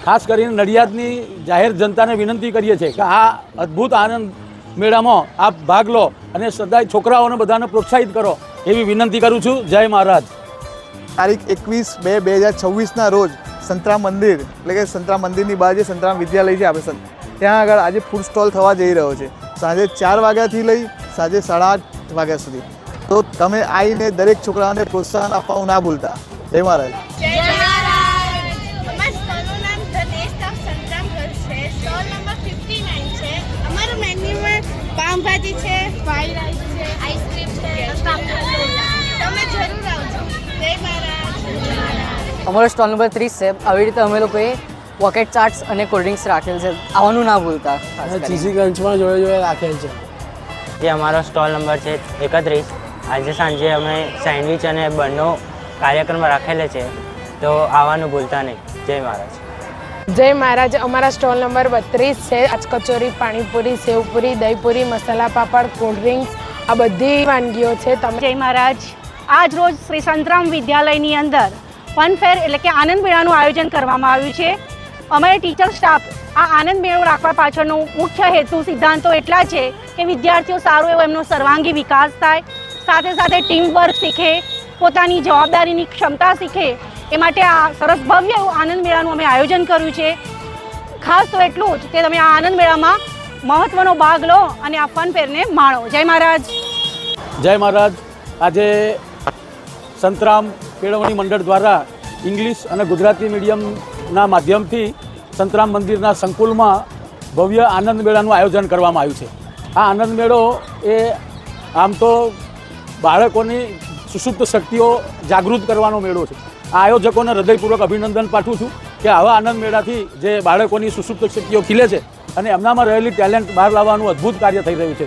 ખાસ કરીને નડિયાદની જાહેર જનતાને વિનંતી કરીએ છીએ કે આ અદ્ભુત આનંદ મેળામાં આપ ભાગ લો અને સદાય છોકરાઓને બધાને પ્રોત્સાહિત કરો એવી વિનંતી કરું છું. જય મહારાજ. તારીખ 21/2/2026ના રોજ સંતરામ મંદિર એટલે કે સંતરામ મંદિરની બહાર જે સંતરામ વિદ્યાલય છે આપણે ત્યાં આગળ આજે ફૂડ સ્ટોલ થવા જઈ રહ્યો છે સાંજે 4 વાગ્યાથી લઈ સાંજે 8:30 વાગ્યા સુધી. તો તમે આવીને દરેક છોકરાઓને પ્રોત્સાહન આપવાનું ના ભૂલતા. જય મહારાજ. પાવભાજી છે, ફ્રાઈડ રાઈસ છે, આઈસ્ક્રીમ છે, તમે જરૂર આવજો. જય મહારાજ. અમારો સ્ટોલ નંબર 30 છે. આવી રીતે અમે લોકોએ પોકેટ ચાટ્સ અને કોલ્ડ ડ્રિંક્સ રાખેલ છે, આવવાનું ના ભૂલતા. ચીઝી ગંજમાં જોડે રાખેલ છે. જે અમારો સ્ટોલ નંબર છે 31. આજે સાંજે અમે સેન્ડવિચ અને બનનો કાર્યક્રમ રાખેલો છે, તો આવવાનું ભૂલતા નહીં. જય મહારાજ. જય મહારાજ. અમારા સ્ટોલ નંબર 32 છે. આજ કચોરી, પાણીપુરી, સેવપુરી, દહીંપુરી, મસાલા પાપડ, કોલ્ડ ડ્રિંક્સ આ બધી વાનગીઓ છે. તમે જય મહારાજ. આજ રોજ શ્રી સંતરામ વિદ્યાલયની અંદર ફન ફેર એટલે કે આનંદ મેળાનું આયોજન કરવામાં આવ્યું છે. અમારે ટીચર સ્ટાફ આ આનંદ મેળો રાખવા પાછળનો મુખ્ય હેતુ સિદ્ધાંતો એટલા છે કે વિદ્યાર્થીઓ સારો એવો એમનો સર્વાંગી વિકાસ થાય, સાથે સાથે ટીમ વર્ક શીખે, પોતાની જવાબદારીની ક્ષમતા શીખે. એ માટે આ સરસ ભવ્ય એવું આનંદ મેળાનું અમે આયોજન કર્યું છે. ખાસ તો એટલું જ કે તમે આ આનંદ મેળામાં મહત્વનો ભાગ લો અને આ ફન ફેરને માણો. જય મહારાજ. જય મહારાજ. આજે સંતરામ કેળવણી મંડળ દ્વારા ઇંગ્લિશ અને ગુજરાતી મીડિયમના માધ્યમથી સંતરામ મંદિરના સંકુલમાં ભવ્ય આનંદ મેળાનું આયોજન કરવામાં આવ્યું છે. આ આનંદ મેળો એ આમ તો બાળકોની સુષુપ્ત શક્તિઓ જાગૃત કરવાનો મેળો છે. આ આયોજકોને હૃદયપૂર્વક અભિનંદન પાઠવું છું કે આવા આનંદ મેળાથી જે બાળકોની સુષુપ્ત શક્તિઓ ખીલે છે અને એમનામાં રહેલી ટેલેન્ટ બહાર લાવવાનું અદ્ભુત કાર્ય થઈ રહ્યું છે.